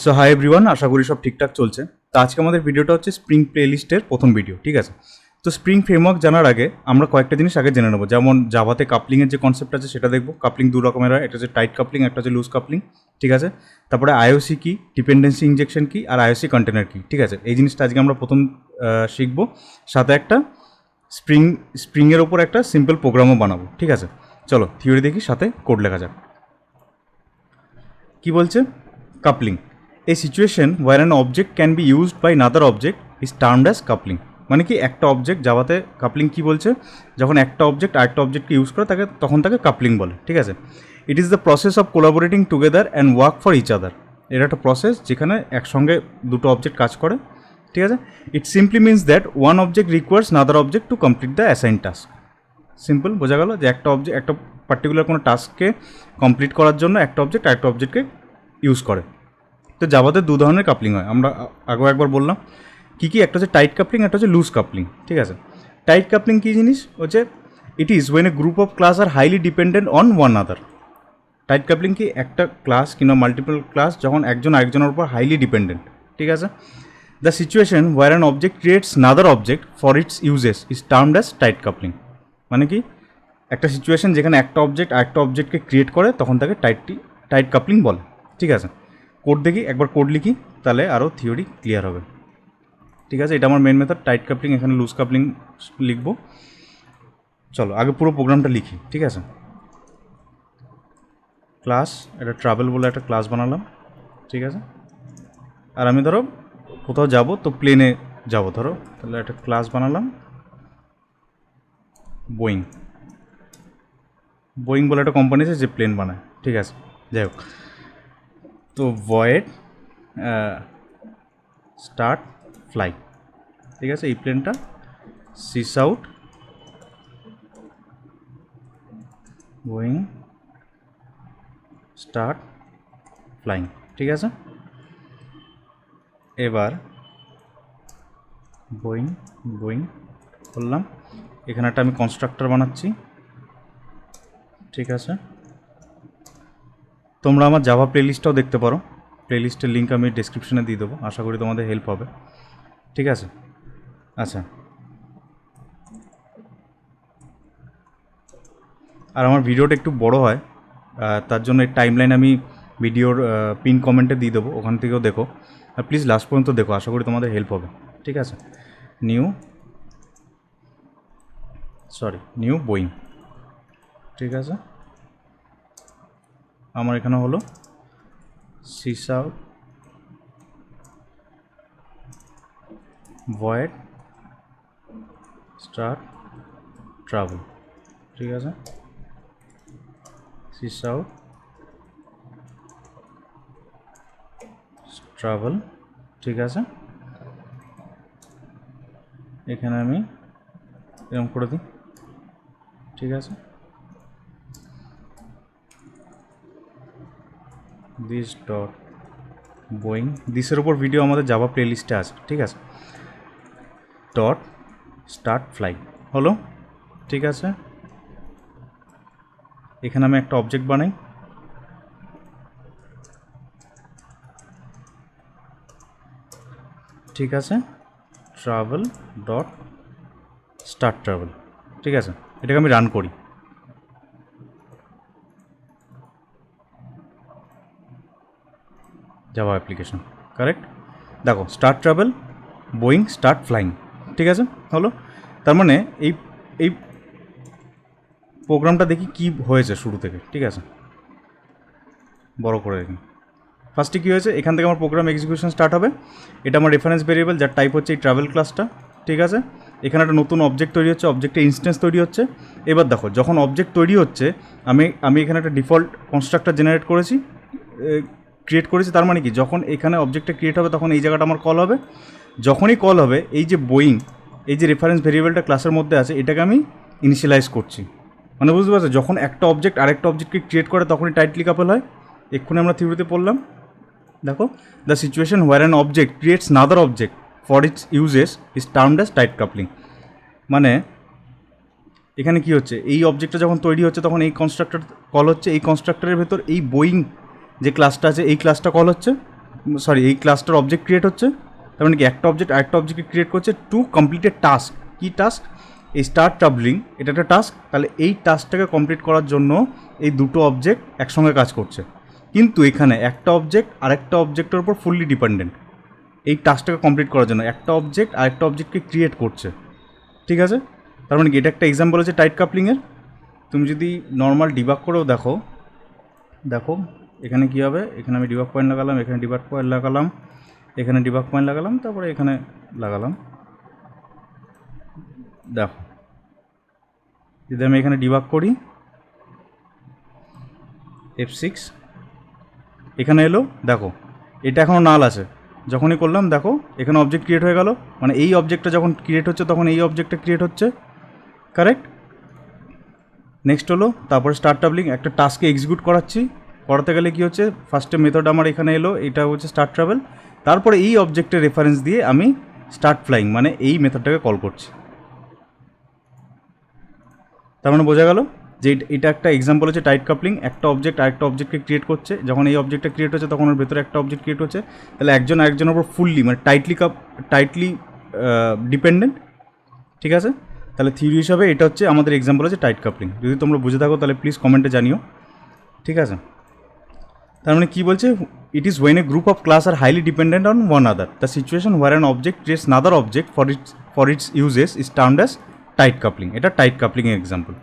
So hi everyone, আশা করি সব ঠিকঠাক চলছে। তো আজকে আমাদের ভিডিওটা হচ্ছে স্প্রিং প্লেলিস্টের প্রথম ভিডিও, ঠিক আছে। তো স্প্রিং ফ্রেমওয়ার্ক জানার আগে আমরা কয়েকটা জিনিস আগে জেনে নেবো, যেমন জাভাতে কাপলিংয়ের যে কনসেপ্ট আছে সেটা দেখবো। কাপলিং দু রকমের হয়, একটা হচ্ছে টাইট কাপলিং, একটা হচ্ছে লুজ কাপলিং, ঠিক আছে। তারপরে আইওসি কি, ডিপেন্ডেন্সি ইনজেকশন কি, আর আইওসি কন্টেনার কি, ঠিক আছে। এই জিনিসটা আজকে আমরা প্রথম শিখবো, সাথে একটা স্প্রিংয়ের ওপর একটা সিম্পল প্রোগ্রামও বানাবো, ঠিক আছে। চলো থিওরি দেখি, সাথে কোড লেখা যাক। কি বলছে? Coupling, a situation where an object can be used by another object is termed as coupling। মানে কি, একটা অবজেক্ট, জাভাতে কাপলিং কি বলছে, যখন একটা অবজেক্ট আরেকটা অবজেক্টকে ইউজ করে তখন তাকে কাপলিং বলে, ঠিক আছে। It is the process of collaborating together and work for each other. এটা একটা প্রসেস যেখানে একসঙ্গে দুটো অবজেক্ট কাজ করে, ঠিক আছে। ইট simply means that one object requires another object to complete the assign task. Simple বোঝা গেল যে একটা অবজেক্ট একটা পার্টিকুলার কোনো টাস্ককে কমপ্লিট করার জন্য একটা অবজেক্ট আরেকটা অবজেক্টকে ইউজ করে। তো জাভাতে দু ধরনের কাপলিং হয়, আমরা আগেও একবার বললাম। কী কী? একটা হচ্ছে টাইট কাপলিং, একটা হচ্ছে লুজ কাপলিং, ঠিক আছে। টাইট কাপলিং কী জিনিস হচ্ছে, it is when a group of class are highly dependent on one other. Tight coupling কি, একটা ক্লাস কিংবা মাল্টিপল ক্লাস যখন একজন আরেকজনের উপর হাইলি ডিপেন্ডেন্ট, ঠিক আছে। The situation where an object creates another object for its uses is termed as tight coupling. মানে কি, একটা সিচুয়েশন যেখানে একটা অবজেক্ট আরেকটা অবজেক্টকে ক্রিয়েট করে তখন তাকে টাইট কাপলিং বলে, ঠিক আছে। কোড দেখি, একবার কোড লিখি, তাহলে আরও থিওরি ক্লিয়ার হবে, ঠিক আছে। এটা আমার মেন মেথড টাইট কাপলিং, এখানে লুজ কাপলিং লিখবো। চলো আগে পুরো প্রোগ্রামটা লিখি, ঠিক আছে। ক্লাস, এটা ট্রাভেল বলে একটা ক্লাস বানালাম, ঠিক আছে। আর আমি ধরো কোথাও যাব, তো প্লেনে যাব ধরো, তাহলে একটা ক্লাস বানালাম বোয়িং। বোয়িং বলে একটা কোম্পানি আছে যে প্লেন বানায়, ঠিক আছে। যাই হোক, তো ভয়েড স্টার্ট ফ্লাই, ঠিক আছে। এই প্লেনটা sys out going start flying, ঠিক আছে। এবার বোয়িং করলাম, এখানে একটা আমি কনস্ট্রাক্টর বানাচ্ছি, ঠিক আছে। তোমরা আমার জাভা প্লেলিস্টটাও দেখতে পারো, প্লেলিস্টের লিঙ্ক আমি ডেসক্রিপশনে দিয়ে দেবো, আশা করি তোমাদের হেল্প হবে, ঠিক আছে। আচ্ছা, আর আমার ভিডিওটা একটু বড় হয়, তার জন্য এই টাইমলাইন আমি ভিডিওর পিন কমেন্টে দিয়ে দেবো, ওখান থেকেও দেখো। আর প্লিজ লাস্ট পর্যন্ত দেখো, আশা করি তোমাদের হেল্প হবে, ঠিক আছে। নিউ বোয়িং, ঠিক আছে। আমার এখানে হলো sys out void start travel, ঠিক আছে। সিস আউট ট্রাভেল, ঠিক আছে। এখানে আমি এরকম করে দিই, ঠিক আছে। দিস ডট বোয়িং, দিসের ওপর ভিডিও আমাদের জাভা প্লেলিস্টে আছে, ঠিক আছে। ডট স্টার্ট ফ্লাই হলো, ঠিক আছে। এখানে আমি একটা অবজেক্ট বানাই, ঠিক আছে। ট্রাভেল ডট স্টার্ট ট্রাভেল, ঠিক আছে। এটাকে আমি রান করি, জাভা অ্যাপ্লিকেশন, কারেক্ট। দেখো, start travel Boeing start flying, ঠিক আছে হলো। তার মানে এই এই প্রোগ্রামটা দেখি কি হয়েছে শুরু থেকে, ঠিক আছে। বড় করে দেখি, ফার্স্টে কী হয়েছে, এখান থেকে আমার প্রোগ্রাম এক্সিকিউশন স্টার্ট হবে। এটা আমার রেফারেন্স ভেরিয়েবল, যার টাইপ হচ্ছে এই ট্রাভেল ক্লাসটা, ঠিক আছে। এখানে একটা নতুন অবজেক্ট তৈরি হচ্ছে, অবজেক্টে ইনস্ট্যান্স তৈরি হচ্ছে। এবার দেখো, যখন অবজেক্ট তৈরি হচ্ছে আমি এখানে একটা ডিফল্ট কনস্ট্রাক্টর জেনারেট করেছি, ক্রিয়েট করেছি। তার মানে কি, যখন এখানে অবজেক্টটা ক্রিয়েট হবে তখন এই জায়গাটা আমার কল হবে। যখনই কল হবে, এই যে বোয়িং, এই যে রেফারেন্স ভেরিয়েবলটা ক্লাসের মধ্যে আছে, এটাকে আমি ইনিশিয়ালাইজ করছি। মানে বুঝতে পারছো, যখন একটা অবজেক্ট আরেকটা অবজেক্টকে ক্রিয়েট করে তখনই টাইটলি কাপল হয়। এক্ষুনি আমরা থিওরিতে পড়লাম, দেখো, the situation where an object creates another object for its uses is termed as tight coupling. মানে এখানে কি হচ্ছে, এই অবজেক্টটা যখন তৈরি হচ্ছে তখন এই কনস্ট্রাক্টর কল হচ্ছে, এই কনস্ট্রাক্টরের ভেতর এই বোয়িং যে ক্লাসটা আছে এই ক্লাসটা কল হচ্ছে, সরি এই ক্লাসটার অবজেক্ট ক্রিয়েট হচ্ছে, তার মানে কি একটা অবজেক্ট আরেকটা অবজেক্টকে ক্রিয়েট করছে টু কমপ্লিট এ টাস্ক। কী টাস্ক? এই স্টার্ট ট্রাভেলিং এটা একটা টাস্ক, তাহলে এই টাস্কটাকে কমপ্লিট করার জন্য এই দুটো অবজেক্ট একসঙ্গে কাজ করছে। কিন্তু এখানে একটা অবজেক্ট আরেকটা অবজেক্টের উপর ফুললি ডিপেন্ডেন্ট। এই টাস্কটাকে কমপ্লিট করার জন্য একটা অবজেক্ট আরেকটা অবজেক্টকে ক্রিয়েট করছে, ঠিক আছে? তার মানে কি এটা একটা এক্সাম্পল হচ্ছে টাইট কাপলিংয়ের। তুমি যদি নর্মাল ডিবাগ করেও দেখো, দেখো এখানে কী হবে, এখানে আমি ডিবাগ পয়েন্ট লাগালাম, এখানে ডিবাগ পয়েন্ট লাগালাম, এখানে ডিবাগ পয়েন্ট লাগালাম, তারপরে এখানে লাগালাম। দেখো যদি আমি এখানে ডিবাগ করি F6, এখানে এলো, দেখো এটা এখনও নাল আছে। যখনই করলাম দেখো এখানে অবজেক্ট ক্রিয়েট হয়ে গেল, মানে এই অবজেক্টটা যখন ক্রিয়েট হচ্ছে তখন এই অবজেক্টটা ক্রিয়েট হচ্ছে, কারেক্ট? নেক্সট হলো তারপরে স্টার্ট ট্রাভেলিং, একটা টাস্কে এক্সিকিউট করাতে গেলে কী হচ্ছে, ফার্স্টে মেথড আমার এখানে এলো, এটা হচ্ছে স্টার্ট ট্রাভেল, তারপরে এই অবজেক্টের রেফারেন্স দিয়ে আমি স্টার্ট ফ্লাইং মানে এই মেথডটাকে কল করছি। তার মানে বোঝা গেল যে এটা একটা এক্সাম্পল হচ্ছে টাইট কাপলিং। একটা অবজেক্ট আরেকটা অবজেক্টকে ক্রিয়েট করছে, যখন এই অবজেক্টটা ক্রিয়েট হচ্ছে তখন ওর ভেতরে একটা অবজেক্ট ক্রিয়েট হচ্ছে, তাহলে একজন আরেকজনের উপর ফুললি মানে টাইটলি ডিপেন্ডেন্ট, ঠিক আছে? তাহলে থিওরি হিসাবে এটা হচ্ছে আমাদের এক্সাম্পল হচ্ছে টাইট কাপলিং। যদি তোমরা বুঝে থাকো তাহলে প্লিজ কমেন্টে জানিও, ঠিক আছে? তার মানে কী বলছে, it is when a group of class are highly dependent on one other, the situation where an object creates another object for its uses is termed as tight coupling. এটা টাইট কাপলিংয়ের এক্সাম্পল,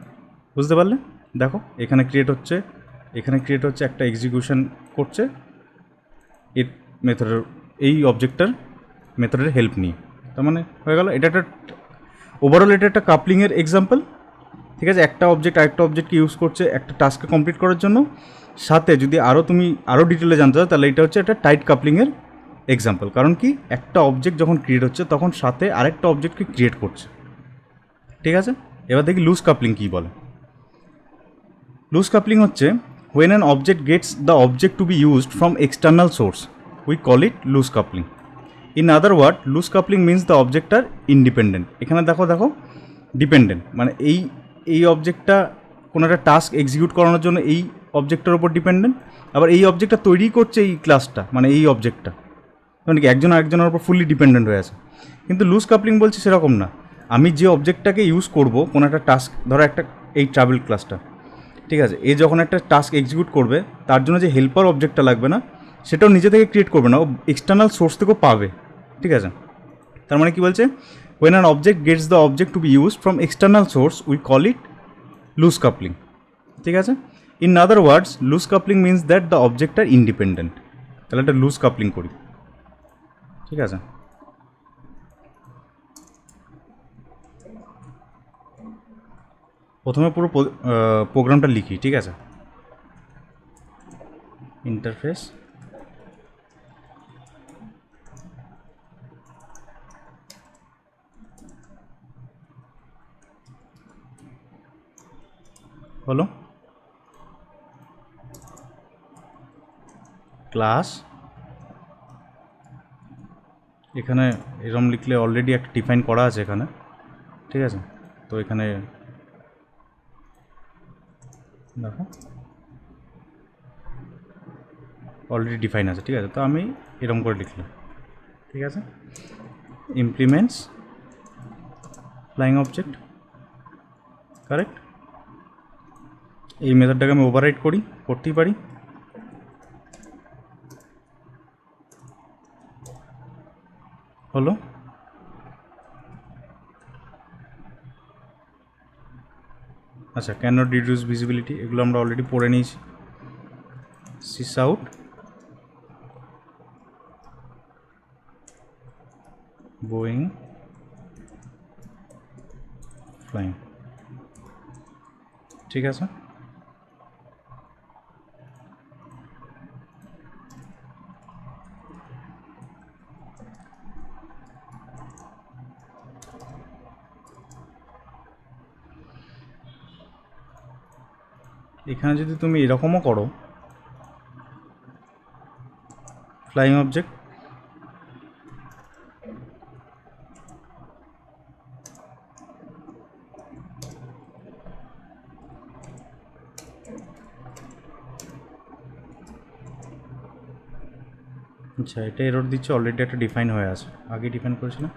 বুঝতে পারলে? দেখো এখানে create হচ্ছে, এখানে create হচ্ছে, একটা এক্সিকিউশন করছে এর মেথডের, এই অবজেক্টটার মেথডের হেল্প নিয়ে। তার মানে হয়ে গেল এটা একটা ওভারঅল, এটা একটা কাপলিংয়ের এক্সাম্পল, ঠিক আছে? একটা অবজেক্ট আরেকটা অবজেক্টকে ইউজ করছে একটা টাস্ককে কমপ্লিট করার জন্য। সাথে যদি তুমি আরও ডিটেলে জানতে চাও তাহলে এটা হচ্ছে একটা টাইট কাপলিংয়ের এক্সাম্পল। কারণ কি, একটা অবজেক্ট যখন ক্রিয়েট হচ্ছে তখন সাথে আরেকটা অবজেক্টকে ক্রিয়েট করছে, ঠিক আছে? এবার দেখি লুজ কাপলিং কী বলে। লুজ কাপলিং হচ্ছে when an object gets the object to be used from external source, we call it loose coupling. In other word, loose coupling means the object are independent. এখানে দেখো dependent মানে এই অবজেক্টটা কোনো একটা task execute করানোর জন্য এই অবজেক্টের ওপর ডিপেন্ডেন্ট, আবার এই অবজেক্টটা তৈরি করছে এই ক্লাসটা মানে এই অবজেক্টটা, মানে কি একজন আরেকজনের ওপর ফুললি ডিপেন্ডেন্ট হয়ে আছে। কিন্তু লুজ কাপলিং বলছে সেরকম না, আমি যে অবজেক্টটাকে ইউজ করব কোনো একটা টাস্ক, ধরো একটা এই ট্রাভেল ক্লাসটা, ঠিক আছে? এ যখন একটা টাস্ক এক্সিকিউট করবে তার জন্য যে হেল্পার অবজেক্টটা লাগবে না সেটাও নিজে থেকে ক্রিয়েট করবে না, ও এক্সটার্নাল সোর্স থেকেও পাবে, ঠিক আছে? তার মানে কি বলছে, when an object gets the object to be used from external source we call it loose coupling, ঠিক আছে? in other words loose coupling means that the object are independent. তাহলে একটা লুজ কাপলিং করি, ঠিক আছে? প্রথমে পুরো প্রোগ্রামটা লিখি, ঠিক আছে? ইন্টারফেস, হলো ক্লাস, এখানে এরম লিখলে অলরেডি একটা ডিফাইন করা আছে এখানে, ঠিক আছে? তো এখানে দেখো অলরেডি ডিফাইন আছে, ঠিক আছে? তো আমি এরকম করে লিখলাম, ঠিক আছে? Implements flying object, correct? এই মেথডটাকে আমি ওভাররাইড করতেই পারি, হলো। আচ্ছা, ক্যান নট রিডিউস ভিজিবিলিটি এগুলো আমরা অলরেডি পড়ে নিয়েছি। সিস আউট গোয়িং ফ্লাইং, ঠিক আছে? এখানে যদি তুমি এরকমও করো, ফ্লাইং অবজেক্ট, আচ্ছা, এটা এরর দিচ্ছে, অলরেডি একটা ডিফাইন হয়ে আছে, আগে ডিফাইন করেছিলাম।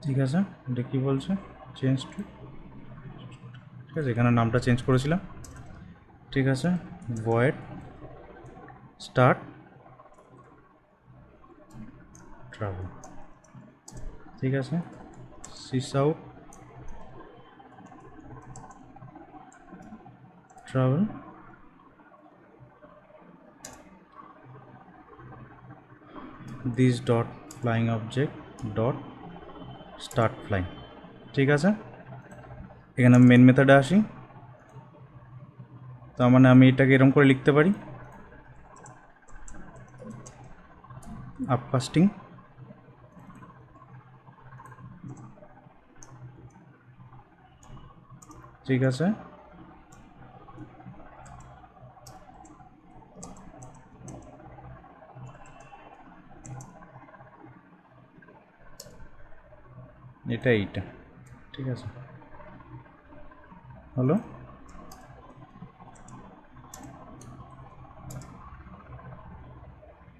ঠিক আছে, এটা কী বলছে, চেঞ্জ টু, ঠিক আছে, এখানে নামটা চেঞ্জ করেছিলাম। ঠিক আছে, ভয়েড স্টার্ট ট্রাভেল। ঠিক আছে, sys out travel, this dot flying object dot start flying. ঠিক আছে, এখানে মেন মেথডে আসি। তার মানে আমি এটাকে এরকম করে লিখতে পারি, আপকাস্টিং, ঠিক আছে, এটা এইটা, ঠিক আছে, হলো।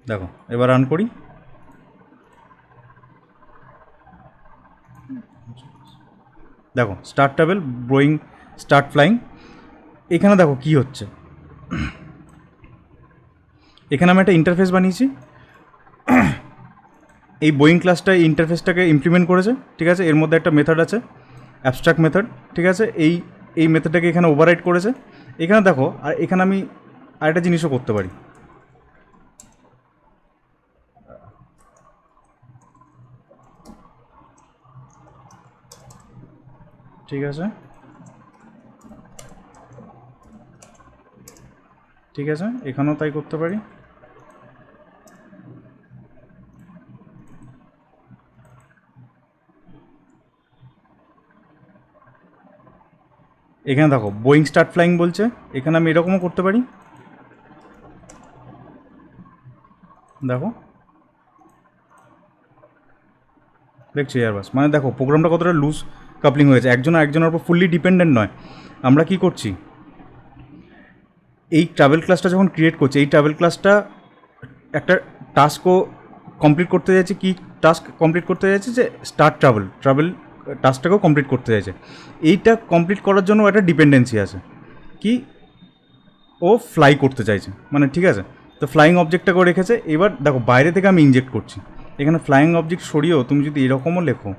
দেখো এবার রান করি, দেখো start travel, Boeing start flying. এখানে দেখো কি হচ্ছে, এখানে আমি একটা ইন্টারফেস বানিয়েছি, এই বোয়িং ক্লাসটা ইন্টারফেসটাকে ইমপ্লিমেন্ট করেছে। ঠিক আছে, এর মধ্যে একটা মেথড আছে অ্যাবস্ট্রাক্ট মেথড। ঠিক আছে, এই মেথডটাকে এখানে ওভাররাইড করেছে। এখানে দেখো, আর এখানে আমি আরেকটা জিনিসও করতে পারি। ঠিক আছে, ঠিক আছে, এখানেও তাই করতে পারি। এখানে দেখো বোয়িং স্টার্ট ফ্লাইং বলছে, এখানে আমি এরকমও করতে পারি। দেখো দেখছি এয়ারবাস, মানে দেখো প্রোগ্রামটা কতটা লুজ কাপলিং হয়েছে, একজন একজনের উপর ফুললি ডিপেন্ডেন্ট নয়। আমরা কি করছি, এই ট্রাভেল ক্লাসটা যখন ক্রিয়েট করছি, এই ট্রাভেল ক্লাসটা একটা টাস্কও কমপ্লিট করতে যাচ্ছে। কি টাস্ক কমপ্লিট করতে যাচ্ছে, যে স্টার্ট ট্রাভেল টাস্কটাকেও কমপ্লিট করতে যাচ্ছে। এইটা কমপ্লিট করার জন্য একটা ডিপেন্ডেন্সি আছে, কি ও ফ্লাই করতে চাইছে, মানে ঠিক আছে। তো ফ্লাইং অবজেক্টটাকেও রেখেছে। এবার দেখো বাইরে থেকে আমি ইনজেক্ট করছি, এখানে ফ্লাইং অবজেক্ট সরিয়েও তুমি যদি এরকমও লেখো,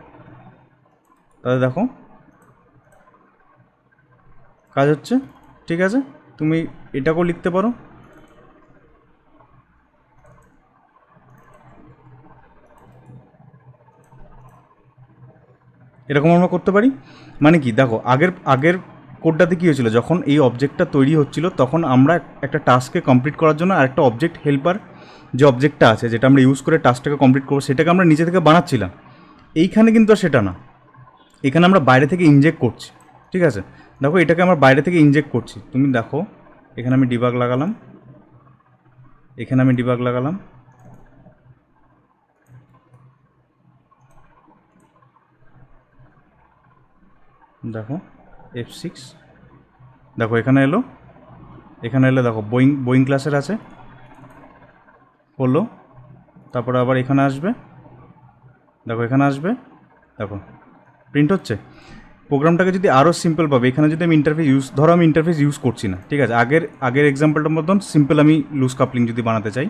তাহলে দেখো কাজ হচ্ছে। ঠিক আছে, তুমি এটাকেও লিখতে পারো। এরকম আমরা করতে পারি। মানে কি দেখো, আগের আগের কোডটাতে কী হয়েছিল, যখন এই অবজেক্টটা তৈরি হচ্ছিল তখন আমরা একটা টাস্ককে কমপ্লিট করার জন্য আরেকটা অবজেক্ট হেল্পার, যে অবজেক্টটা আছে যেটা আমরা ইউজ করে টাস্কটাকে কমপ্লিট করবো, সেটাকে আমরা নিজে থেকে বানাচ্ছিলাম। এইখানে কিন্তু আর সেটা না, এখানে আমরা বাইরে থেকে ইনজেক্ট করছি। ঠিক আছে, দেখো এটাকে আমরা বাইরে থেকে ইনজেক্ট করছি। তুমি দেখো এখানে আমি ডিবাগ লাগালাম, এখানে আমি ডিবাগ লাগালাম, দেখো F6, দেখো এখানে এলো, এখানে এলে দেখো বোয়িং ক্লাসের আছে, হলো। তারপরে আবার এখানে আসবে, দেখো এখানে আসবে, দেখো প্রিন্ট হচ্ছে। প্রোগ্রামটাকে যদি আরও সিম্পল পাবে, এখানে যদি আমি ধরো আমি ইন্টারফেস ইউজ করছি না, ঠিক আছে, আগের এক্সাম্পলটার মতন সিম্পল আমি লুজ কাপলিং যদি বানাতে চাই,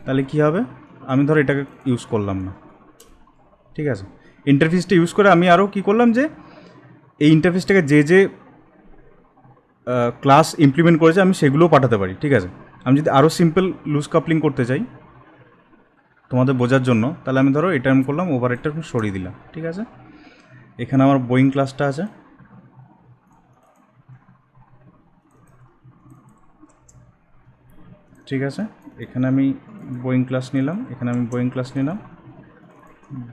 তাহলে কী হবে, আমি ধরো এটাকে ইউজ করলাম না। ঠিক আছে, ইন্টারফেসটা ইউজ করে আমি আরও কী করলাম, যে এই ইন্টারফেসটাকে যে ক্লাস ইমপ্লিমেন্ট করেছে আমি সেগুলোও পাঠাতে পারি। ঠিক আছে, আমি যদি আরও সিম্পল লুজ কাপলিং করতে চাই তোমাদের বোঝার জন্য, তাহলে আমি ধরো এটা আমি করলাম, ওভারহেডটা সরিয়ে দিলাম। ঠিক আছে, এখানে আমার বোয়িং ক্লাসটা আছে, ঠিক আছে, এখানে আমি বোয়িং ক্লাস নিলাম, এখানে আমি বোয়িং ক্লাস নিলাম,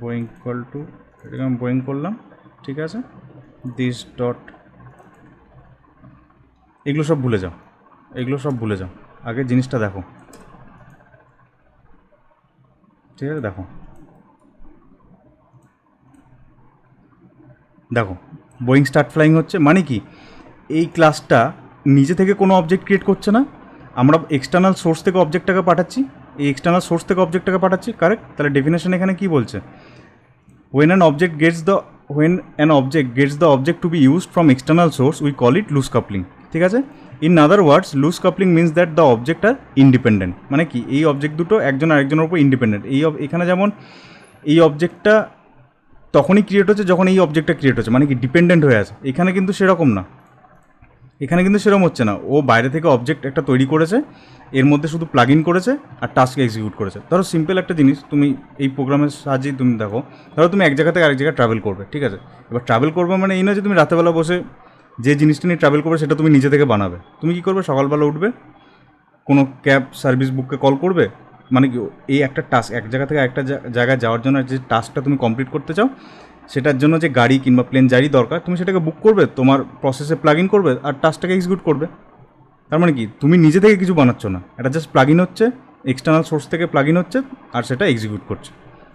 বোয়িং ইকুয়াল টু, এটাকে আমি বোয়িং করলাম। ঠিক আছে, দিস ডট, এগুলো সব ভুলে যাও, এগুলো সব ভুলে যাও, আগে জিনিসটা দেখো। ঠিক আছে, দেখো দেখো বোয়িং স্টার্ট ফ্লাইং হচ্ছে, মানে কি এই ক্লাসটা নিজে থেকে কোনো অবজেক্ট ক্রিয়েট করছে না, আমরা এক্সটার্নাল সোর্স থেকে অবজেক্টটাকে পাঠাচ্ছি, এই এক্সটার্নাল সোর্স থেকে অবজেক্টটাকে পাঠাচ্ছি, কারেক্ট? তাহলে ডেফিনেশন এখানে কী বলছে? when an object gets the object to be used from external source we call it loose coupling, ঠিক আছে? in other words loose coupling means that the object are independent, মানে কি এই অবজেক্ট দুটো একজন আরেকজনের উপর ইন্ডিপেন্ডেন্ট। এখানে যেমন এই অবজেক্টটা তখনই ক্রিয়েট হচ্ছে যখন এই অবজেক্টটা ক্রিয়েট হচ্ছে, মানে কি ডিপেন্ডেন্ট হয়ে আছে। এখানে কিন্তু সেরকম না, এখানে কিন্তু সেরকম হচ্ছে না। ও বাইরে থেকে অবজেক্ট একটা তৈরি করেছে, এর মধ্যে শুধু প্লাগ ইন করেছে আর টাস্ক এক্সিকিউট করেছে। ধরো সিম্পল একটা জিনিস, তুমি এই প্রোগ্রামের সাহায্যেই তুমি দেখো, ধরো তুমি এক জায়গা থেকে আরেক জায়গায় ট্রাভেল করবে, ঠিক আছে? এবার ট্রাভেল করবে মানে এই নয় যে তুমি রাতেবেলা বসে যে জিনিসটা নিয়ে ট্রাভেল করবে সেটা তুমি নিজে থেকে বানাবে। তুমি কী করবে? সকালবেলা উঠবে, কোনো ক্যাব সার্ভিস বুককে কল করবে, মানে কি এই একটা টাস্ক এক জায়গা থেকে একটা জায়গায় যাওয়ার জন্য যে টাস্কটা তুমি কমপ্লিট করতে চাও সেটার জন্য যে গাড়ি কিংবা প্লেন যারই দরকার তুমি সেটাকে বুক করবে, তোমার প্রসেসে প্লাগ ইন করবে আর টাস্কটাকে এক্সিকিউট করবে। তার মানে কি তুমি নিজে থেকে কিছু বানাচ্ছ না, এটা জাস্ট প্লাগ ইন হচ্ছে, এক্সটার্নাল সোর্স থেকে প্লাগ ইন হচ্ছে আর সেটা এক্সিকিউট করছে,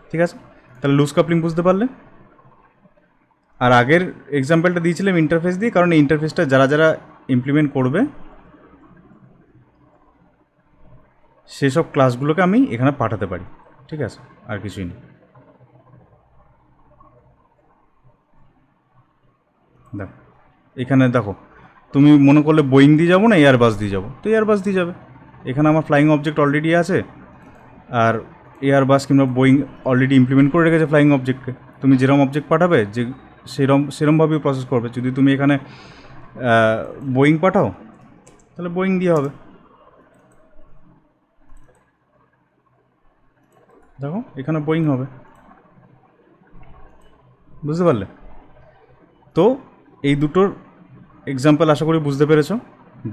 ঠিক আছে? তাহলে লুজ কাপলিং বুঝতে পারলে। আর আগের এক্সাম্পলটা দিয়েছিলাম ইন্টারফেস দিয়ে, কারণ এই ইন্টারফেসটা যারা যারা ইমপ্লিমেন্ট করবে সেসব ক্লাসগুলোকে আমি এখানে পাঠাতে পারি, ঠিক আছে? আর কিছুই নেই। দেখো এখানে দেখো, তুমি মনে করলে বোয়িং দিয়ে যাবো না এয়ারবাস দিয়ে যাবো, তো এয়ারবাস দিয়ে যাবে। এখানে আমার ফ্লাইং অবজেক্ট অলরেডি আছে, আর এয়ারবাস কিংবা বোয়িং অলরেডি ইমপ্লিমেন্ট করে রেখেছে ফ্লাইং অবজেক্টকে। তুমি যেরকম অবজেক্ট পাঠাবে যে সেরমভাবেই প্রসেস করবে। যদি তুমি এখানে বোয়িং পাঠাও তাহলে বোয়িং দিয়ে হবে। দেখো এখানে বোয়িং হবে, বুঝতে পারলে? তো এই দুটোর এক্সাম্পল আশা করি বুঝতে পেরেছ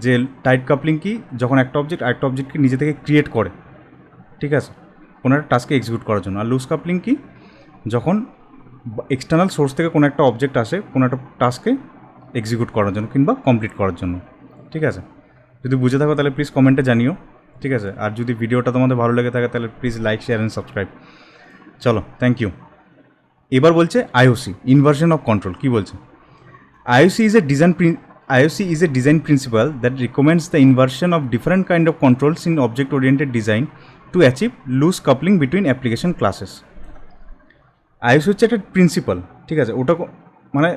যে টাইট কাপলিং কি, যখন একটা অবজেক্ট আরেকটা অবজেক্টকে নিজে থেকে ক্রিয়েট করে, ঠিক আছে, কোনো একটা টাস্কে এক্সিকিউট করার জন্য। আর লুজ কাপলিং কি, যখন এক্সটার্নাল সোর্স থেকে কোনো একটা অবজেক্ট আসে কোনো একটা টাস্কে এক্সিকিউট করার জন্য কিংবা কমপ্লিট করার জন্য, ঠিক আছে? যদি বুঝে থাকো তাহলে প্লিজ কমেন্টে জানিও, ঠিক আছে? আর যদি ভিডিওটা তোমাদের ভালো লেগে থাকে তাহলে please like, share and subscribe. চলো, থ্যাংক ইউ। এবার বলছে আইওসি, ইনভার্সন অফ কন্ট্রোল। কী বলছে? IOC is a design principle that recommends the inversion of different kind of controls in object-oriented design to achieve loose coupling between application classes. IOC হচ্ছে একটা principal, ঠিক আছে? ওটা মানে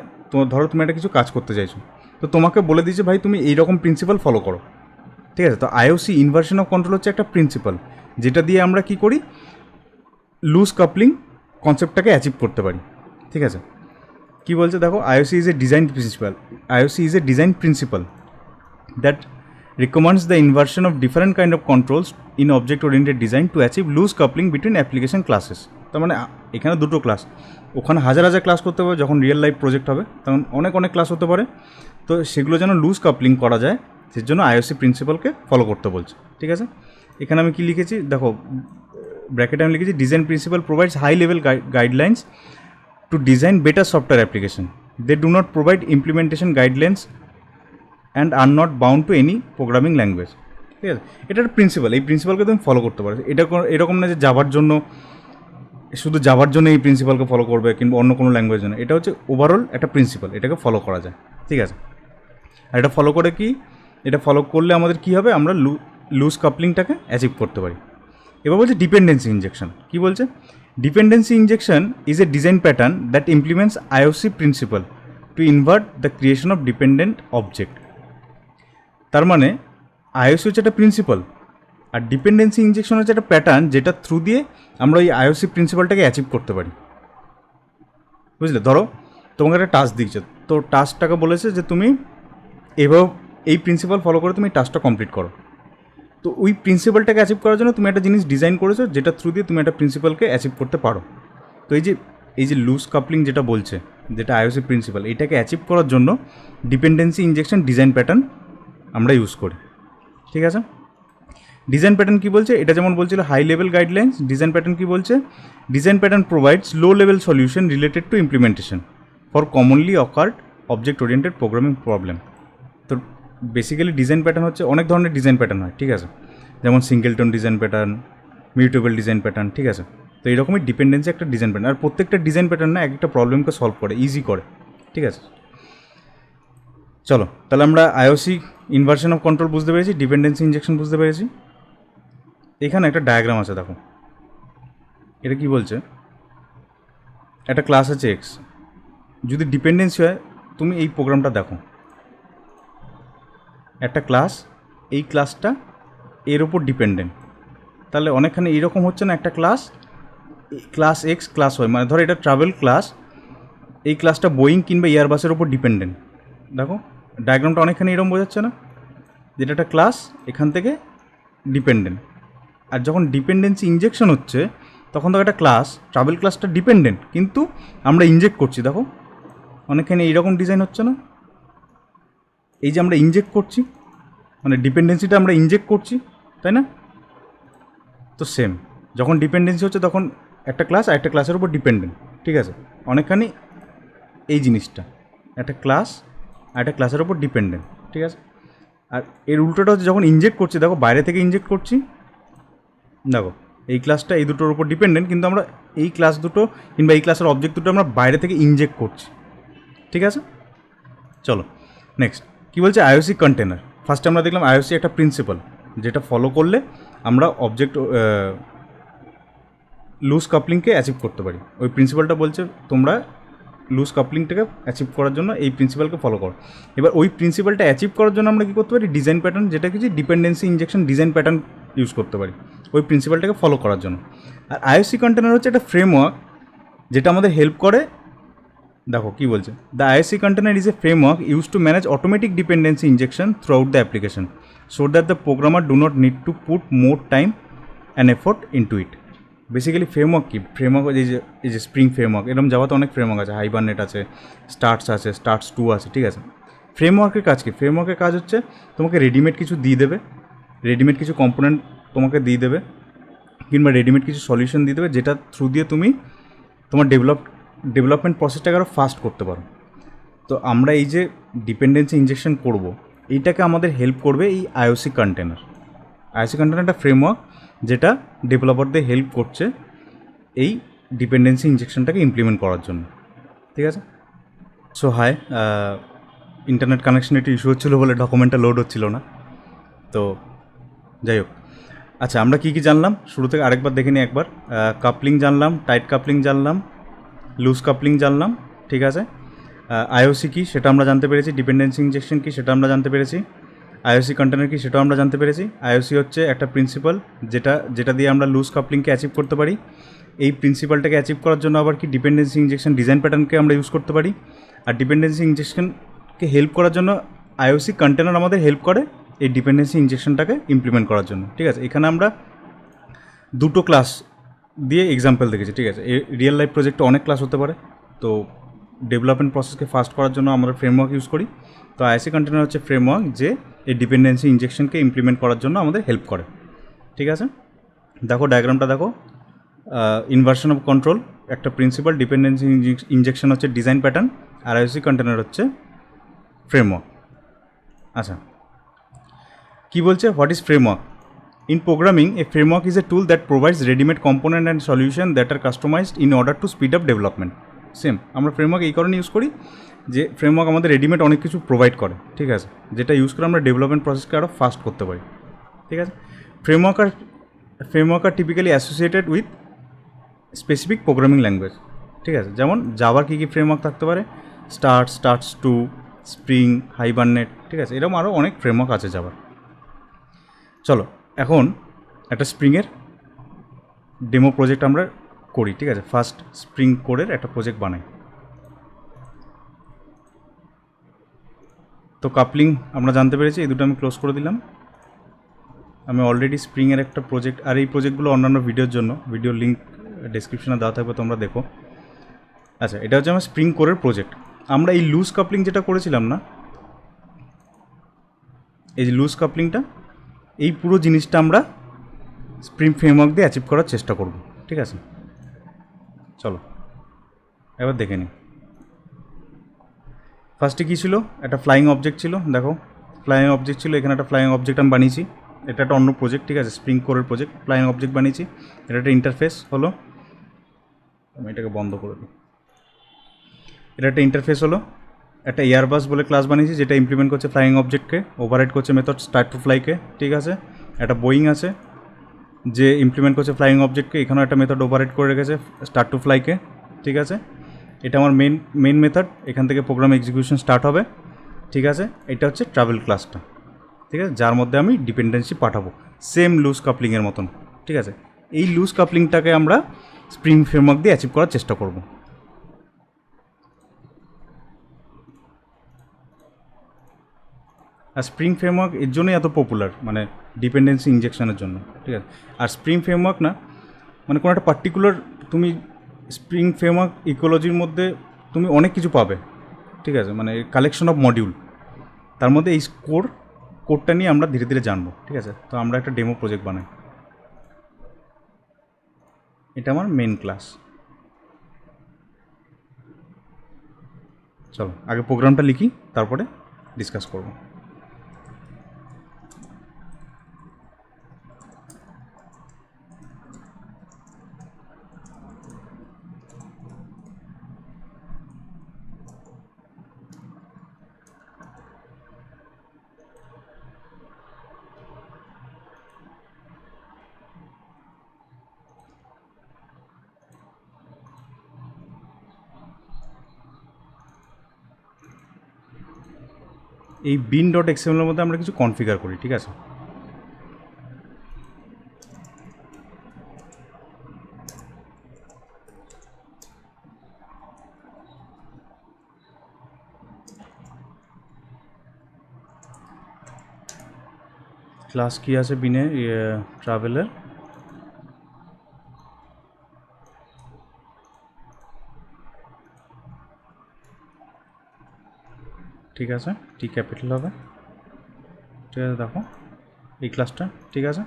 ধরো তুমি একটা কিছু কাজ করতে চাইছো, তো তোমাকে বলে দিয়েছে ভাই তুমি এইরকম প্রিন্সিপাল ফলো করো, ঠিক আছে? তো IOC ইনভার্সন অফ কন্ট্রোল হচ্ছে একটা প্রিন্সিপাল যেটা দিয়ে আমরা কি করি, লুজ কাপলিং কনসেপ্টটাকে অ্যাচিভ করতে পারি, ঠিক আছে? কি বলছে দেখো, IOC is a design principle that recommends the inversion of different kind of controls in object oriented design to achieve loose coupling between application classes. তার মানে এখানে দুটো ক্লাস, ওখানে হাজার হাজার ক্লাস করতে পারে, যখন রিয়েল লাইফ প্রজেক্ট হবে তখন অনেক অনেক ক্লাস হতে পারে। তো সেগুলো যেন লুজ কাপলিং করা যায় সেই জন্য IOC প্রিন্সিপালকে ফলো করতে বলছে, ঠিক আছে? এখানে আমি কি লিখেছি দেখো, ব্র্যাকেটে আমি লিখেছি design principle provides high level guidelines to design better software application. They do not provide implementation guidelines and are not bound to any programming language. ঠিক আছে? এটা একটা প্রিন্সিপাল, এই প্রিন্সিপালকে তুমি ফলো করতে পারো। এটা এরকম না যে যাবার জন্য শুধু যাবার জন্য এই প্রিন্সিপালকে ফলো করবে কিংবা অন্য কোনো ল্যাঙ্গুয়েজ জন্য। এটা হচ্ছে ওভারঅল একটা প্রিন্সিপাল, এটাকে ফলো করা যায়, ঠিক আছে? আর এটা ফলো করে কি, এটা ফলো করলে আমাদের কী হবে, আমরা লুজ কাপলিংটাকে অ্যাচিভ করতে পারি। এবার বলছে ডিপেন্ডেন্সি ইনজেকশন। কী বলছে? Dependency injection is a design pattern that implements IOC principle to invert the creation of dependent object. তার মানে IOC হচ্ছে একটা প্রিন্সিপাল আর ডিপেন্ডেন্সি ইনজেকশন হচ্ছে একটা প্যাটার্ন যেটা থ্রু দিয়ে আমরা ওই IOC প্রিন্সিপালটাকে অ্যাচিভ করতে পারি, বুঝলে? ধরো তোমাকে একটা টাস্ক দিয়েছে, তো টাস্কটাকে বলেছে যে তুমি এভাবে এই প্রিন্সিপাল ফলো করে তুমি টাস্কটা কমপ্লিট করো। তো ওই প্রিন্সিপালটাকে অ্যাচিভ করার জন্য তুমি একটা জিনিস ডিজাইন করেছো যেটা থ্রু দিয়ে তুমি একটা প্রিন্সিপালকে অ্যাচিভ করতে পারো। তো এই যে লুজ কাপলিং যেটা বলছে, যেটা IOC প্রিন্সিপাল, এটাকে অ্যাচিভ করার জন্য ডিপেন্ডেন্সি ইনজেকশন ডিজাইন প্যাটার্ন আমরা ইউজ করি, ঠিক আছে? ডিজাইন প্যাটার্ন কী বলছে? এটা যেমন বলছিল high level guidelines, design pattern কী বলছে? Design pattern provides low level solution related to implementation for commonly occurred object oriented programming problem. তো বেসিক্যালি ডিজাইন প্যাটার্ন হচ্ছে অনেক ধরনের ডিজাইন প্যাটার্ন হয়, ঠিক আছে? যেমন singleton design pattern, mutable design pattern, ঠিক আছে? তো এইরকমই ডিপেন্ডেন্সি একটা ডিজাইন প্যাটার্ন, আর প্রত্যেকটা ডিজাইন প্যাটার্ন না এক একটা প্রবলেমকে সলভ করে, ইজি করে, ঠিক আছে? চলো তাহলে আমরা আইওসি ইনভার্সন অফ কন্ট্রোল বুঝতে পেরেছি, ডিপেন্ডেন্সি ইনজেকশন বুঝতে পেরেছি। এখানে একটা ডায়াগ্রাম আছে, দেখো এটা কি বলছে, একটা ক্লাস আছে এক্স, যদি ডিপেন্ডেন্সি হয় তুমি এই প্রোগ্রামটা দেখো, একটা ক্লাস, এই ক্লাসটা এর ওপর ডিপেন্ডেন্ট, তাহলে অনেকখানি এইরকম হচ্ছে না, একটা class class X class Y, মানে ধরো এটা ট্রাভেল ক্লাস, এই ক্লাসটা বোয়িং কিংবা এয়ারবাসের ওপর ডিপেন্ডেন্ট। দেখো ডায়াগ্রামটা অনেকখানি এরকম বোঝাচ্ছে না, যেটা একটা ক্লাস এখান থেকে ডিপেন্ডেন্ট, আর যখন ডিপেন্ডেন্সি ইনজেকশন হচ্ছে তখন তো একটা ক্লাস ট্রাভেল ক্লাসটা ডিপেন্ডেন্ট, কিন্তু আমরা ইনজেক্ট করছি, দেখো অনেকখানি এইরকম ডিজাইন হচ্ছে না, এই যে আমরা ইনজেক্ট করছি মানে ডিপেন্ডেন্সিটা আমরা ইনজেক্ট করছি, তাই না? তো সেম যখন ডিপেন্ডেন্সি হচ্ছে তখন একটা ক্লাস আর একটা ক্লাসের উপর ডিপেন্ডেন্ট, ঠিক আছে, অনেকখানি এই জিনিসটা একটা ক্লাস আর একটা ক্লাসের উপর ডিপেন্ডেন্ট, ঠিক আছে। আর এর উল্টোটা হচ্ছে যখন ইনজেক্ট করছি, দেখো বাইরে থেকে ইনজেক্ট করছি, দেখো এই ক্লাসটা এই দুটোর উপর ডিপেন্ডেন্ট, কিন্তু আমরা এই ক্লাস দুটো কিংবা এই ক্লাসের অবজেক্ট দুটো আমরা বাইরে থেকে ইনজেক্ট করছি, ঠিক আছে। চলো নেক্সট কী বলছে, আইওসি কন্টেনার। ফার্স্টে আমরা দেখলাম আইওসি একটা প্রিন্সিপাল, যেটা ফলো করলে আমরা অবজেক্ট লুজ কাপলিংকে অ্যাচিভ করতে পারি। ওই প্রিন্সিপালটা বলছে তোমরা লুজ কাপলিংটাকে অ্যাচিভ করার জন্য এই প্রিন্সিপালকে ফলো করো। এবার ওই প্রিন্সিপালটা অ্যাচিভ করার জন্য আমরা কী করতে পারি, ডিজাইন প্যাটার্ন, যেটা কিছু dependency injection design pattern use করতে পারি ওই প্রিন্সিপালটাকে ফলো করার জন্য। আর আইওসি কন্টেনার হচ্ছে একটা ফ্রেমওয়ার্ক যেটা আমাদের হেল্প করে, দেখো কী বলছে, the IOC container is a framework use to manage automatic dependency injection through out the application so that the programmer do not need to put more time and effort into it. Basically framework কি, framework এই যে spring framework, এরকম যাওয়াতে অনেক framework আছে, hibernate আছে, starts আছে, starts 2 আছে, ঠিক আছে। ফ্রেমওয়ার্কের কাজ কি, ফ্রেমওয়ার্কের কাজ হচ্ছে তোমাকে রেডিমেড কিছু দিয়ে দেবে, রেডিমেড কিছু কম্পোনেন্ট তোমাকে দিয়ে দেবে, কিংবা রেডিমেড কিছু সলিউশন দিয়ে দেবে, যেটা থ্রু দিয়ে তুমি তোমার ডেভেলপমেন্ট প্রসেসটাকে আরও ফাস্ট করতে পারো। তো আমরা এই যে ডিপেন্ডেন্সি ইনজেকশন করব, এইটাকে আমাদের হেল্প করবে এই আইওসি কন্টেনার। আইওসি কন্টেনার একটা ফ্রেমওয়ার্ক যেটা ডেভেলপারদের হেল্প করছে এই ডিপেন্ডেন্সি ইনজেকশনটাকে ইমপ্লিমেন্ট করার জন্য, ঠিক আছে। সো হাই, ইন্টারনেট কানেকশন একটু ইস্যু হচ্ছিলো বলে ডকুমেন্টটা লোড হচ্ছিল না, তো যাই হোক। আচ্ছা আমরা কী কী জানলাম শুরু থেকে আরেকবার দেখে নিই একবার। কাপলিং জানলাম, টাইট কাপলিং জানলাম, লুজ কাপলিং জানলাম, ঠিক আছে। আইওসি কী সেটা আমরা জানতে পেরেছি, ডিপেন্ডেন্সি ইনজেকশন কী সেটা আমরা জানতে পেরেছি, আইওসি কন্টেনার কী সেটাও আমরা জানতে পেরেছি। আইওসি হচ্ছে একটা প্রিন্সিপাল যেটা দিয়ে আমরা লুজ কাপলিংকে অ্যাচিভ করতে পারি। এই প্রিন্সিপালটাকে অ্যাচিভ করার জন্য আবার কি ডিপেন্ডেন্সি ইনজেকশন ডিজাইন প্যাটার্নকে আমরা ইউজ করতে পারি। আর ডিপেন্ডেন্সি ইনজেকশনকে হেল্প করার জন্য আইওসি কন্টেনার আমাদের হেল্প করে এই ডিপেন্ডেন্সি ইনজেকশনটাকে ইমপ্লিমেন্ট করার জন্য, ঠিক আছে। এখানে আমরা দুটো ক্লাস দিয়ে এক্সাম্পল দেখেছি, ঠিক আছে। রিয়েল লাইফ প্রজেক্টে অনেক ক্লাস হতে পারে, তো ডেভেলপমেন্ট প্রসেসকে ফাস্ট করার জন্য আমরা ফ্রেমওয়ার্ক ইউজ করি। তো আইওসি কন্টেনার হচ্ছে ফ্রেমওয়ার্ক যে এই ডিপেন্ডেন্সি ইনজেকশনকে ইমপ্লিমেন্ট করার জন্য আমাদের হেল্প করে, ঠিক আছে। দেখো ডায়াগ্রামটা দেখো, ইনভার্সন অফ কন্ট্রোল একটা প্রিন্সিপাল, ডিপেন্ডেন্সি ইনজেকশন হচ্ছে ডিজাইন প্যাটার্ন, আর আইওসি কন্টেনার হচ্ছে ফ্রেমওয়ার্ক। আচ্ছা কী বলছে, what is framework? In programming, a framework is a tool that provides ready-made component and solution that are customized in order to speed up development. Same আমরা framework এই কারণে use করি যে framework আমাদের readymade অনেক কিছু প্রোভাইড করে, ঠিক আছে, যেটা ইউজ করে আমরা ডেভেলপমেন্ট প্রসেসকে আরও ফাস্ট করতে পারি, ঠিক আছে। Framework R typically associated with specific programming language, ঠিক আছে। যেমন জাভার কী কী ফ্রেমওয়ার্ক থাকতে পারে, স্টার্টস 2, স্প্রিং, হাইবারনেট, ঠিক আছে, এরকম আরও অনেক ফ্রেমওয়ার্ক আছে জাভার। চলো এখন একটা স্প্রিংয়ের ডেমো প্রজেক্ট আমরা করি, ঠিক আছে। ফার্স্ট স্প্রিং কোডের একটা প্রজেক্ট বানাই। তো কাপলিং আমরা জানতে পেরেছি, এই দুটো আমি ক্লোজ করে দিলাম। আমি অলরেডি স্প্রিংয়ের একটা প্রজেক্ট, আর এই প্রজেক্টগুলো অন্যান্য ভিডিওর জন্য ভিডিওর লিঙ্ক ডেসক্রিপশনে দেওয়া থাকবে, তোমরা দেখো। আচ্ছা এটা হচ্ছে আমার স্প্রিং কোডের প্রজেক্ট। আমরা এই লুজ কাপলিং যেটা করেছিলাম না, এই যে লুজ কাপলিংটা, এই পুরো জিনিসটা আমরা স্প্রিং ফ্রেমওয়ার্ক দিয়ে অ্যাচিভ করার চেষ্টা করব, ঠিক আছে। চলো এবার দেখে নিই। ফার্স্টে কী ছিল, একটা ফ্লাইং অবজেক্ট ছিল, দেখো ফ্লাইং অবজেক্ট ছিল, এখানে একটা ফ্লাইং অবজেক্ট আমি বানিয়েছি। এটা একটা অন্য প্রজেক্ট, ঠিক আছে, স্প্রিং কোরের প্রজেক্ট, ফ্লাইং অবজেক্ট বানিয়েছি। এটা একটা ইন্টারফেস হলো, আমি এটাকে বন্ধ করে দিই। এটা একটা ইন্টারফেস হলো, একটা এয়ারবাস বলে ক্লাস বানিয়েছি যেটা ইমপ্লিমেন্ট করছে ফ্লাইং অবজেক্টকে, ওভাররাইড করছে মেথড স্টার্ট টু ফ্লাইকে, ঠিক আছে। একটা বোয়িং আছে যে ইমপ্লিমেন্ট করছে ফ্লাইং অবজেক্টকে, এখানেও একটা মেথড ওভাররাইড করে রেখেছে স্টার্ট টু ফ্লাইকে, ঠিক আছে। এটা আমার মেন মেথড, এখান থেকে প্রোগ্রাম এক্সিকিউশন স্টার্ট হবে, ঠিক আছে। এটা হচ্ছে ট্রাভেল ক্লাসটা, ঠিক আছে, যার মধ্যে আমি ডিপেন্ডেন্সি পাঠাবো সেম লুজ কাপলিংয়ের মতন, ঠিক আছে। এই লুজ কাপলিংটাকে আমরা স্প্রিং ফ্রেমওয়ার্ক দিয়ে অ্যাচিভ করার চেষ্টা করব। আর স্প্রিং ফ্রেমওয়ার্ক এর জন্যই এত পপুলার, মানে ডিপেন্ডেন্সি ইনজেকশনের জন্য, ঠিক আছে। আর স্প্রিং ফ্রেমওয়ার্ক না মানে কোনো একটা পার্টিকুলার, তুমি স্প্রিং ফ্রেমওয়ার্ক ইকোলজির মধ্যে তুমি অনেক কিছু পাবে, ঠিক আছে, মানে কালেকশন অফ মডিউল, তার মধ্যে এই কোডটা নিয়ে আমরা ধীরে ধীরে জানবো, ঠিক আছে। তো আমরা একটা ডেমো প্রজেক্ট বানাই, এটা আমার মেন ক্লাস। চলো আগে প্রোগ্রামটা লিখি, তারপরে ডিসকাস করব। এই বিন ডট এক্সএমএলের মধ্যে আমরা কিছু কনফিগার করি, ঠিক আছে। ক্লাস কি আছে বিনে, ট্রাভেলের, ঠিক আছে, টি ক্যাপিটাল হবে, ঠিক আছে। দেখো এই ক্লাসটা, ঠিক আছে।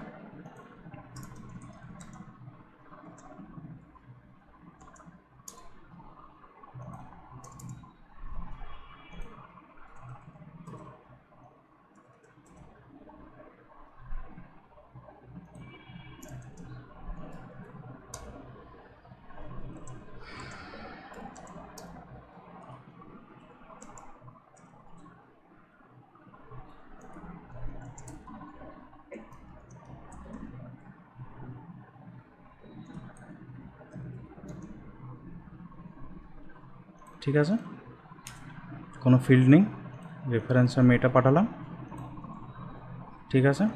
ঠিক আছে, কোনো ফিল্ড নেই, রেফারেন্স আমি এটা পাঠালাম, ঠিক আছে।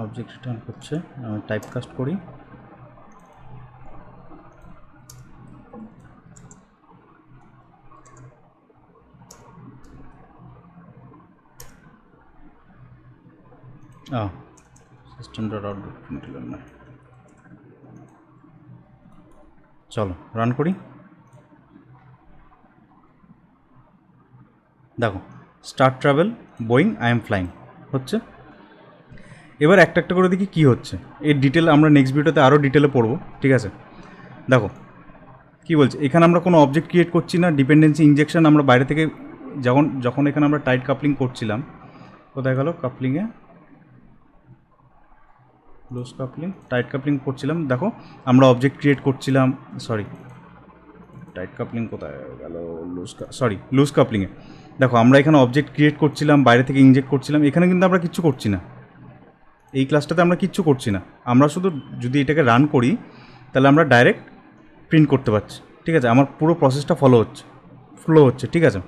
অবজেক্ট রিটার্ন করছে, আমি টাইপ কাস্ট করি, সিস্টেম ডট আউটপুট প্রিন্টএলএন না। চলো রান করি, দেখো start travel Boeing I am flying হচ্ছে। এবার একটা একটা করে দেখি কী হচ্ছে, এর ডিটেল আমরা নেক্সট ভিডিওতে আরও ডিটেলে পড়বো, ঠিক আছে। দেখো কী বলছে, এখানে আমরা কোনো অবজেক্ট ক্রিয়েট করছি না, ডিপেন্ডেন্সি ইনজেকশন আমরা বাইরে থেকে যখন এখানে আমরা টাইট কাপলিং করছিলাম, কোথায় গেল কাপলিংয়ে, লুজ কাপলিং, টাইট কাপলিং করছিলাম, দেখো আমরা অবজেক্ট ক্রিয়েট করছিলাম, সরি টাইট কাপলিং কোথায় গেল, লুজ কাপলিংয়ে দেখো আমরা এখানে অবজেক্ট ক্রিয়েট করছিলাম, বাইরে থেকে ইনজেক্ট করছিলাম, এখানে কিন্তু আমরা কিচ্ছু করছি না, এই ক্লাসটাতে আমরা কিচ্ছু করছি না, আমরা শুধু যদি এটাকে রান করি তাহলে আমরা ডাইরেক্ট প্রিন্ট করতে পারছি, ঠিক আছে। আমার পুরো প্রসেসটা ফ্লো হচ্ছে, ঠিক আছে।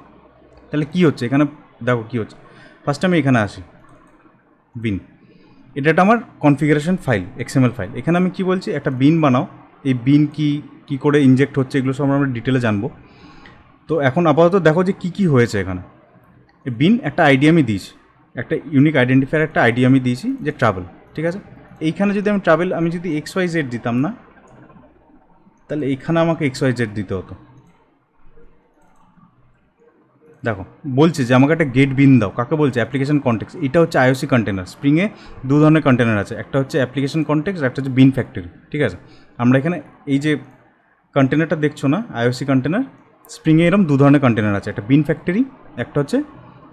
তাহলে কী হচ্ছে এখানে, দেখো কী হচ্ছে, ফার্স্ট আমি এখানে আসি, বিন, এটা একটা আমার কনফিগারেশন ফাইল, এক্সএমএল ফাইল। এখানে আমি কি বলছি, একটা বিন বানাও, এই বিন কী করে ইনজেক্ট হচ্ছে এগুলো সব আমরা ডিটেলে জানবো। তো এখন আপাতত দেখো যে কী হয়েছে এখানে, এই বিন একটা আইডি আমি দিয়েছি, একটা ইউনিক আইডেন্টিফায়ার একটা আইডি আমি দিয়েছি যে ট্রাভেল, ঠিক আছে। এইখানে যদি আমি ট্রাভেল আমি যদি XYZ দিতাম না, তাহলে এইখানে আমাকে XYZ দিতে হতো। দেখো বলছে যে আমাকে একটা গেট বিন দাও, কাকে বলছে, অ্যাপ্লিকেশন কনটেক্সট। এটা হচ্ছে আইওসি কন্টেনার, স্প্রিংয়ে দু ধরনের কন্টেনার আছে, একটা হচ্ছে অ্যাপ্লিকেশন কনটেক্সট, একটা হচ্ছে বিন ফ্যাক্টরি, ঠিক আছে। আমরা এখানে এই যে কন্টেনারটা দেখছো না, আইওসি কন্টেনার, স্প্রিংয়ে এরকম দু ধরনের কন্টেনার আছে, একটা বিন ফ্যাক্টরি, একটা হচ্ছে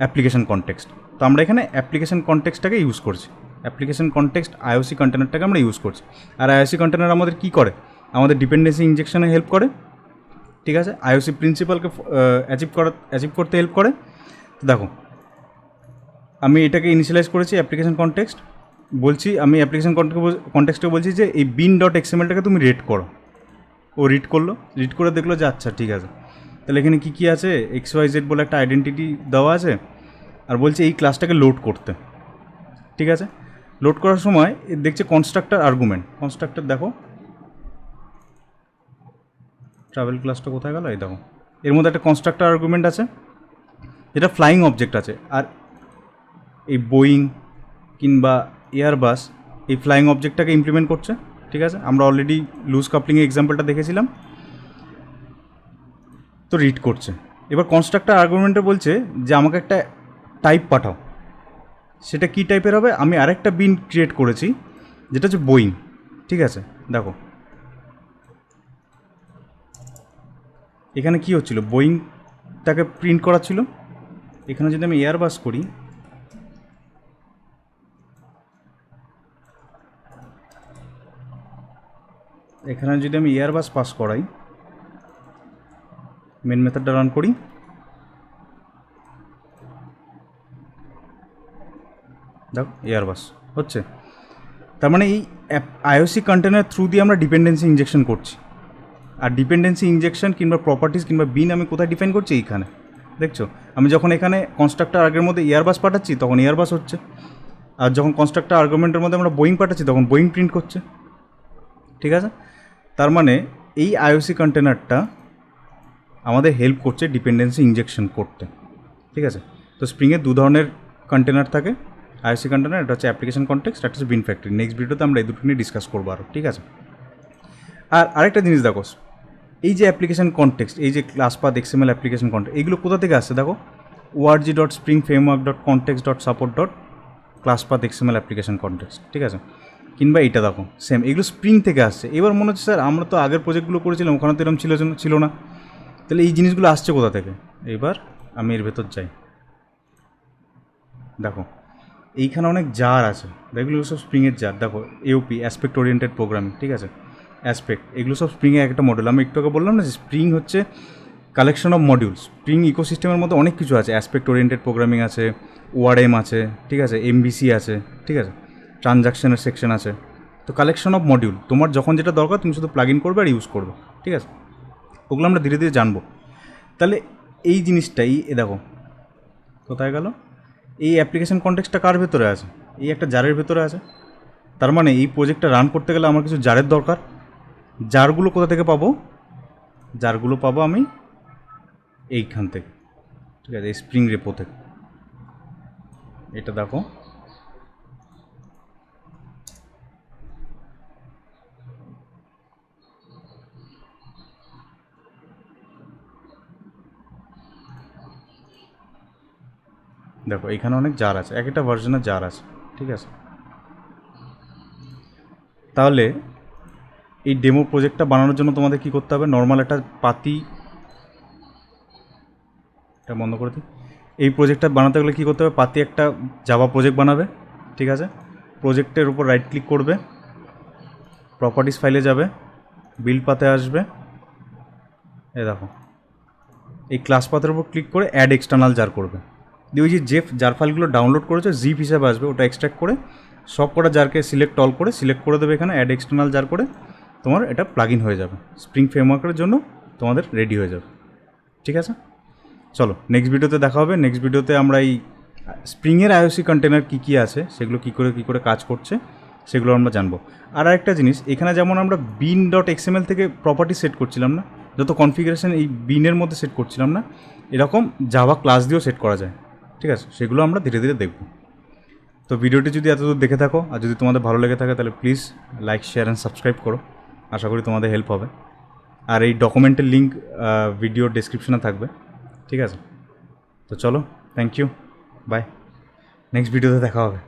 অ্যাপ্লিকেশন কনটেক্সট। তো আমরা এখানে অ্যাপ্লিকেশন কনটেক্সটটাকে ইউজ করছি, অ্যাপ্লিকেশন কনটেক্সট আইওসি কন্টেনারটাকে আমরা ইউজ করছি। আর আইওসি কন্টেনার আমাদের কী করে, আমাদের ডিপেন্ডেন্সি ইনজেকশনে হেল্প করে, ঠিক আছে, আইওসি প্রিন্সিপালকে অ্যাচিভ করতে হেল্প করে। তো দেখো আমি এটাকে ইনিশিয়ালাইজ করেছি অ্যাপ্লিকেশন কনটেক্সট, বলছি আমি অ্যাপ্লিকেশন কনটেক্সটে বলছি যে এই বিন ডট এক্সএমএলটাকে তুমি রেড করো। ও রিড করলো, রিড করে দেখলো যে আচ্ছা ঠিক আছে, তাহলে এখানে কী কী আছে, XYZ বলে একটা আইডেন্টিটি দেওয়া আছে, আর বলছে এই ক্লাসটাকে লোড করতে, ঠিক আছে। লোড করার সময় দেখছে কনস্ট্রাক্টর আর্গুমেন্ট, কনস্ট্রাক্টর দেখো ট্রাভেল ক্লাসটা কোথায় গেল, এই দেখো এর মধ্যে একটা কনস্ট্রাক্টর আর্গুমেন্ট আছে যেটা ফ্লাইং অবজেক্ট আছে। আর এই বোয়িং কিংবা এয়ারবাস এই ফ্লাইং অবজেক্টটাকে ইমপ্লিমেন্ট করছে, ঠিক আছে। আমরা অলরেডি লুজ কাপলিংয়ের এক্সাম্পলটা দেখেছিলাম। তো রিড করছে, এবার কনস্ট্রাক্টর আর্গুমেন্টে বলছে যে আমাকে একটা টাইপ পাঠাও, সেটা কী টাইপের হবে, আমি আরেকটা বিন ক্রিয়েট করেছি যেটা হচ্ছে বোয়িং, ঠিক আছে। দেখো এখানে কী হচ্ছিল, বোয়িংটাকে প্রিন্ট করা ছিল। এখানে যদি আমি এয়ারবাস করি, এখানে যদি আমি এয়ারবাস পাস করাই, মেন মেথডটা রান করি, দেখো এয়ারবাস হচ্ছে। তার মানে এই আইওসি কন্টেনার থ্রু দিয়ে আমরা ডিপেন্ডেন্সি ইনজেকশন করছি। আর ডিপেন্ডেন্সি ইনজেকশন কিংবা প্রপার্টিস কিংবা বিন আমি কোথায় ডিফাইন করছি, এইখানে দেখছো। আমি যখন এখানে কনস্ট্রাক্টর আগের মধ্যে এয়ারবাস পাঠাচ্ছি তখন এয়ারবাস হচ্ছে, আর যখন কনস্ট্রাক্টর আর্গুমেন্টের মধ্যে আমরা বোয়িং পাঠাচ্ছি তখন বোয়িং প্রিন্ট করছে, ঠিক আছে। তার মানে এই আইওসি কন্টেনারটা আমাদের হেল্প করছে ডিপেন্ডেন্সি ইনজেকশন করতে, ঠিক আছে। তো স্প্রিংয়ের দু ধরনের কন্টেনার থাকে, আইওসি কন্টেনার, এটা হচ্ছে অ্যাপ্লিকেশন কনটেক্সট, একটা হচ্ছে বিন ফ্যাক্টরি। নেক্সট ভিডিওতে আমরা এই দুটো নিয়ে ডিসকাস করবো আরও, ঠিক আছে। আর আরেকটা জিনিস দেখো, এই যে অ্যাপ্লিকেশন কনটেক্সট, এই যে class path XML application context, এগুলো কোথা থেকে আসছে দেখো, org.springframework.context.support.classpath XML অ্যাপ্লিকেশন কনটেক্সট, ঠিক আছে। কিংবা এইটা দেখো সেম, এগুলো স্প্রিং থেকে আসছে। এবার মনে হচ্ছে স্যার আমরা তো আগের প্রজেক্টগুলো করেছিলাম ওখানে তো এরকম ছিল না, তাহলে এই জিনিসগুলো আসছে কোথা থেকে। এবার আমি এর ভেতর যাই, দেখো এইখানে অনেক জার আছে, এগুলো সব স্প্রিংয়ের জার। দেখো AOP, অ্যাসপেক্ট ওরিয়েন্টেড প্রোগ্রামিং, ঠিক আছে, অ্যাসপেক্ট, এগুলো সব স্প্রিংয়ের একটা মডেল। আমি একটু আগে বললাম না যে স্প্রিং হচ্ছে কালেকশন অফ মডিউলস। স্প্রিং ইকোসিস্টেমের মধ্যে অনেক কিছু আছে, অ্যাসপেক্ট ওরিয়েন্টেড প্রোগ্রামিং আছে, ORM আছে, ঠিক আছে, MVC আছে, ঠিক আছে, ট্রানজাকশনের সেকশন আছে। তো কালেকশন অফ মডিউল, তোমার যখন যেটা দরকার তুমি শুধু প্লাগ ইন করবে আর ইউজ করবে, ঠিক আছে। ওগুলো আমরা ধীরে ধীরে জানবো। তাহলে এই জিনিসটাই দেখো কোথায় গেল, এই অ্যাপ্লিকেশন কনটেক্সটটা কার ভেতরে আছে, এই একটা জারের ভেতরে আছে। তার মানে এই প্রজেক্টটা রান করতে গেলে আমার কিছু জারের দরকার। জারগুলো কোথা থেকে পাবো, জারগুলো পাবো আমি এইখান থেকে, ঠিক আছে, স্প্রিং রেপো থেকে। এটা দেখো দেখো এখানে অনেক জার আছে, এক একটা ভার্জনের জার আছে, ঠিক আছে। তাহলে এই ডেমো প্রজেক্টটা বানানোর জন্য তোমাদের কী করতে হবে, নর্মাল একটা পাতি, এটা বন্ধ করে দিই। এই প্রজেক্টটা বানাতে গেলে কী করতে হবে, পাতি একটা জাভা প্রজেক্ট বানাবে, ঠিক আছে। প্রজেক্টের উপর রাইট ক্লিক করবে, প্রপার্টিস ফাইলে যাবে, বিল্ড পাতে আসবে, এই দেখো এই ক্লাস পাথের উপর ক্লিক করে অ্যাড এক্সটার্নাল জার করবে। দিয়ে ওই যে জার ফাইলগুলো ডাউনলোড করেছে জিপ হিসাবে আসবে, ওটা এক্সট্র্যাক্ট করে সব কটা জারকে সিলেক্ট করে দেবে এখানে, অ্যাড এক্সটার্নাল জার করে তোমার এটা প্লাগ ইন হয়ে যাবে, স্প্রিং ফ্রেমওয়ার্কের জন্য তোমাদের রেডি হয়ে যাবে, ঠিক আছে। চলো নেক্সট ভিডিওতে দেখা হবে। নেক্সট ভিডিওতে আমরা এই স্প্রিংয়ের আইওসি কন্টেনার কী কী আছে, সেগুলো কী করে কাজ করছে সেগুলো আমরা জানবো। আর একটা জিনিস, এখানে যেমন আমরা বিন ডট XML থেকে প্রপার্টি সেট করছিলাম না, যত কনফিগারেশন এই বিনের মধ্যে সেট করছিলাম না, এরকম জাভা ক্লাস দিয়েও সেট করা যায়, ঠিক আছে। সেগুলো আমরা ধীরে ধীরে দেখব। তো ভিডিওটি যদি এতদূর দেখে থাকো আর যদি তোমাদের ভালো লেগে থাকে তাহলে please like, share and subscribe করো, আশা করি তোমাদের হেল্প হবে। আর এই ডকুমেন্টের লিঙ্ক ভিডিওর ডেসক্রিপশনে থাকবে, ঠিক আছে। তো চলো, থ্যাংক ইউ, বাই, নেক্সট ভিডিওতে দেখা হবে।